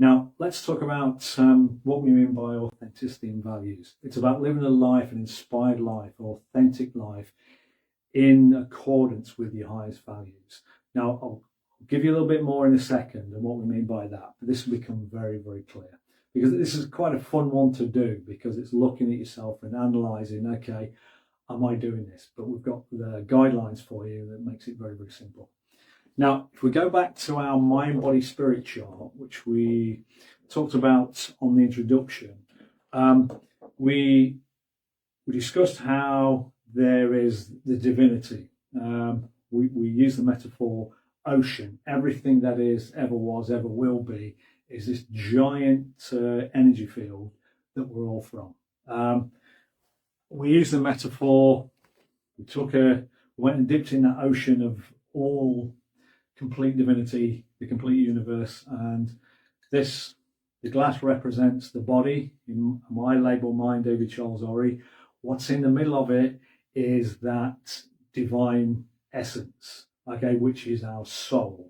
Now, let's talk about what we mean by authenticity and values. It's about living a life, an inspired life, authentic life in accordance with your highest values. Now, I'll give you a little bit more in a second and what we mean by that, but this will become very, very clear, because this is quite a fun one to do, because it's looking at yourself and analysing, okay, am I doing this? But we've got the guidelines for you that makes it very, very simple. Now, if we go back to our mind, body, spirit chart, which we talked about on the introduction, we discussed how there is the divinity. We use the metaphor ocean. Everything that is, ever was, ever will be, is this giant energy field that we're all from. We use the metaphor, went and dipped in that ocean of all complete divinity, the complete universe, and the glass represents the body. In my label, mine, David Charles Orrey. What's in the middle of it is that divine essence, okay, which is our soul,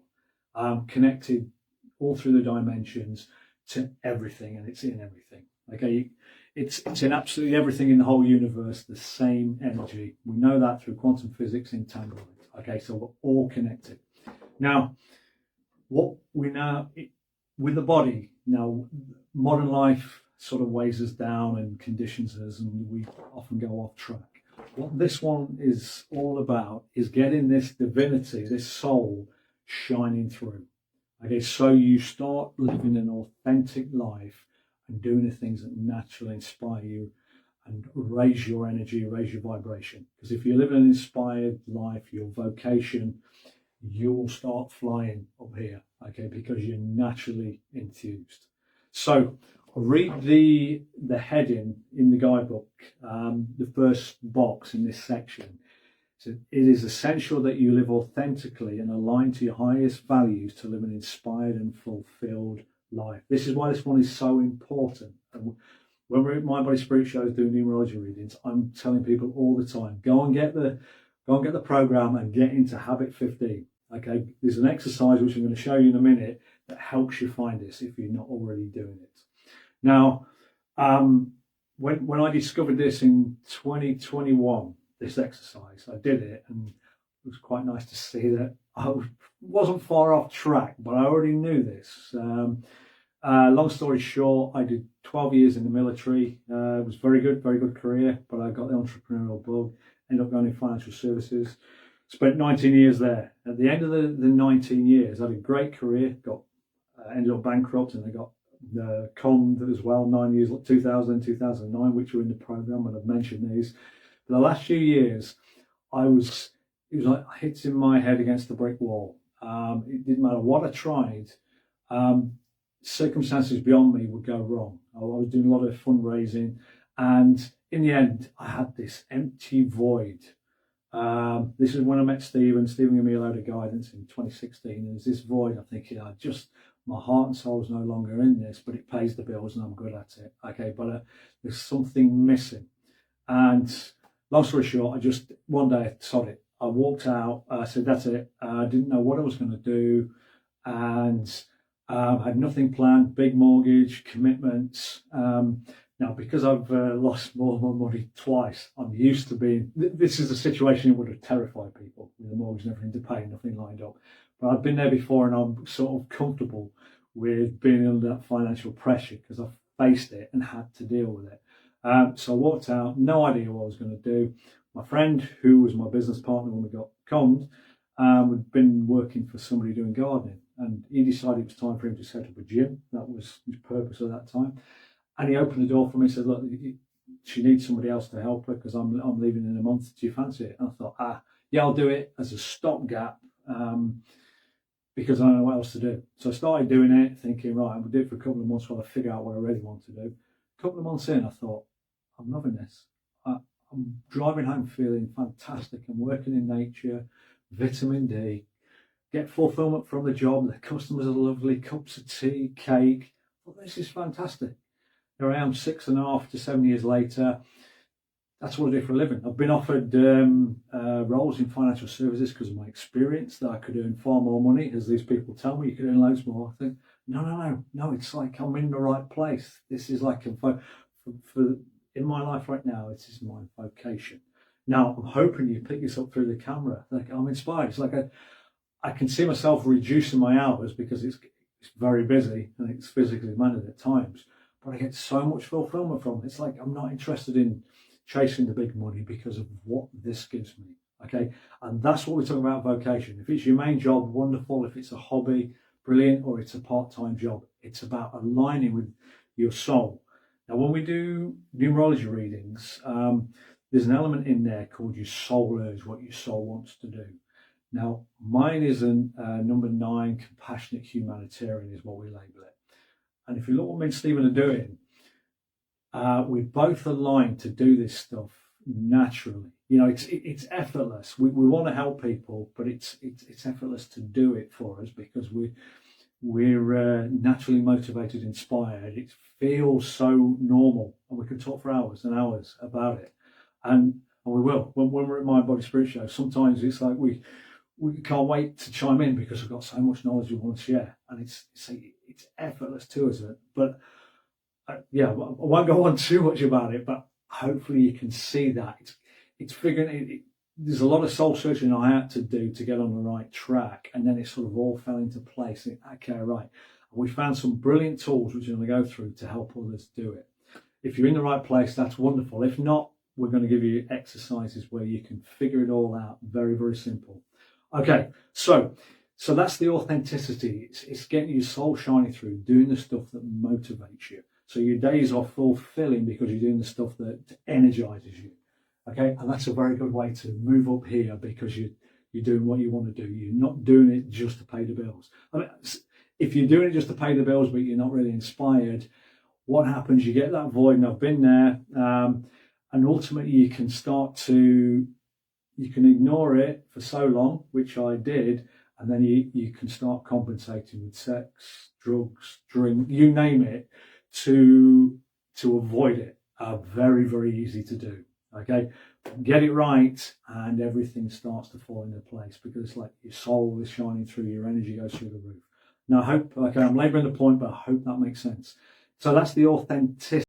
connected all through the dimensions to everything, and it's in everything. Okay, it's in absolutely everything in the whole universe, the same energy. We know that through quantum physics entanglement. Okay, so we're all connected. Now, what we know with the body, now modern life sort of weighs us down and conditions us, and we often go off track. What this one is all about is getting this divinity, this soul, shining through. Okay, so you start living an authentic life and doing the things that naturally inspire you and raise your energy, raise your vibration. Because if you live an inspired life, your vocation, you'll start flying up here, okay, because you're naturally enthused. So read the heading in the guidebook, the first box in this section. So it is essential that you live authentically and aligned to your highest values to live an inspired and fulfilled life. This is why this one is so important. And when we're at My Body Spirit shows doing numerology readings, I'm telling people all the time, go and get the program and get into habit 15. Okay, there's an exercise which I'm going to show you in a minute that helps you find this if you're not already doing it. Now, when I discovered this in 2021, this exercise, I did it, and it was quite nice to see that I wasn't far off track, but I already knew this. Long story short, I did 12 years in the military. It was very good career, but I got the entrepreneurial bug, ended up going in financial services. Spent 19 years there. At the end of the 19 years, I had a great career, ended up bankrupt, and I got conned as well, 9 years, 2000, 2009, which were in the program, and I've mentioned these. For the last few years, it was like hitting my head against the brick wall. It didn't matter what I tried. Circumstances beyond me would go wrong. I was doing a lot of fundraising, and in the end, I had this empty void. This is when I met Stephen. Stephen gave me a load of guidance in 2016, and there's this void. I'm thinking, my heart and soul is no longer in this, but it pays the bills and I'm good at it. Okay, but there's something missing. And long story short, one day I sod it. I walked out. I said, that's it. I didn't know what I was going to do, and had nothing planned. Big mortgage, commitments. Now, because I've lost more of my money twice, I'm used to being. This is a situation that would have terrified people with the mortgage and everything to pay, nothing lined up. But I've been there before, and I'm sort of comfortable with being under that financial pressure because I've faced it and had to deal with it. So I walked out, no idea what I was going to do. My friend, who was my business partner when we got conned, had been working for somebody doing gardening, and he decided it was time for him to set up a gym. That was his purpose at that time. And he opened the door for me and said, look, she needs somebody else to help her because I'm leaving in a month. Do you fancy it? And I thought, yeah, I'll do it as a stopgap because I don't know what else to do. So I started doing it, thinking, right, I'm going to do it for a couple of months while I figure out what I really want to do. A couple of months in, I thought, I'm loving this. I'm driving home feeling fantastic. I'm working in nature, vitamin D, get fulfillment from the job. The customers are lovely, cups of tea, cake. Well, this is fantastic. Here I am 6.5 to 7 years later. That's what I do for a living. I've been offered roles in financial services because of my experience, that I could earn far more money. As these people tell me, you could earn loads more. I think, No, it's like I'm in the right place. This is like in my life right now, this is my vocation. Now, I'm hoping you pick this up through the camera. Like, I'm inspired. It's like I can see myself reducing my hours because it's very busy and it's physically demanding at times, but I get so much fulfillment from it. It's like I'm not interested in chasing the big money because of what this gives me. Okay, and that's what we're talking about vocation. If it's your main job, wonderful. If it's a hobby, brilliant. Or it's a part-time job, it's about aligning with your soul. Now, when we do numerology readings, there's an element in there called your soul urge, what your soul wants to do. Now, mine is number 9, compassionate humanitarian is what we label it. And if you look what me and Stephen are doing, we're both aligned to do this stuff naturally. You know, it's effortless. We want to help people, but it's effortless to do it for us because we're naturally motivated, inspired. It feels so normal, and we can talk for hours and hours about it, and we will. When we're at Mind Body Spirit Show, sometimes it's like we can't wait to chime in because we've got so much knowledge we want to share, and it's effortless to us. But I won't go on too much about it, but hopefully you can see that it's figuring it. There's a lot of soul searching I had to do to get on the right track, and then it sort of all fell into place. Okay, right. And we found some brilliant tools which we're going to go through to help others do it. If you're in the right place, that's wonderful. If not, we're going to give you exercises where you can figure it all out. Very, very simple. Okay, so that's the authenticity. It's getting your soul shining through, doing the stuff that motivates you. So your days are fulfilling because you're doing the stuff that energizes you. Okay, and that's a very good way to move up here because you're doing what you want to do. You're not doing it just to pay the bills. I mean, if you're doing it just to pay the bills, but you're not really inspired, what happens? You get that void, and I've been there. And ultimately, you can ignore it for so long, which I did, and then you can start compensating with sex, drugs, drink, you name it, to avoid it. Very, very easy to do. Okay, get it right, and everything starts to fall into place because it's like your soul is shining through, your energy goes through the roof. Now, I hope, I'm labouring the point, but I hope that makes sense. So that's the authenticity.